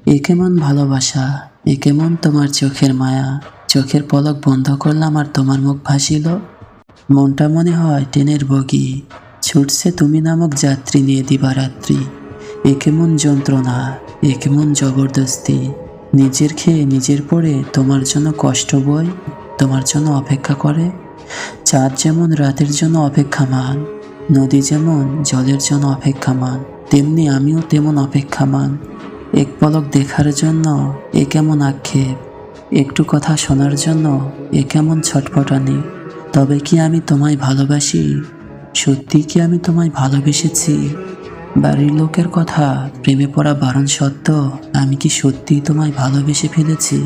এ কেমন ভালোবাসা, এ কেমন তোমার চোখের মায়া। চোখের পলক বন্ধ করলাম আর তোমার মুখ ভাসিল। মনটা মনে হয় ট্রেনের বগি, ছুটছে তুমি নামক যাত্রী নিয়ে দিবারাত্রি। এ কেমন যন্ত্রণা, এ কেমন জবরদস্তি। নিজের খেয়ে নিজের পড়ে তোমার জন্য কষ্ট বই, তোমার জন্য অপেক্ষা করে। চাঁদ যেমন রাতের জন্য অপেক্ষামান, নদী যেমন জলের জন্য অপেক্ষামান, তেমনি আমিও তেমন অপেক্ষামান। এক পলক দেখার জন্য এ কেমন আক্ষেপ, একটু কথা শোনার জন্য এ কেমন ছটফটানি। তবে কি আমি তোমায় ভালোবাসি? সত্যি কি আমি তোমায় ভালোবেসেছি? বাড়ির লোকের কথা, প্রেমে পড়া বারণ সত্ত্বেও আমি কি সত্যিই তোমায় ভালোবেসে ফেলেছি?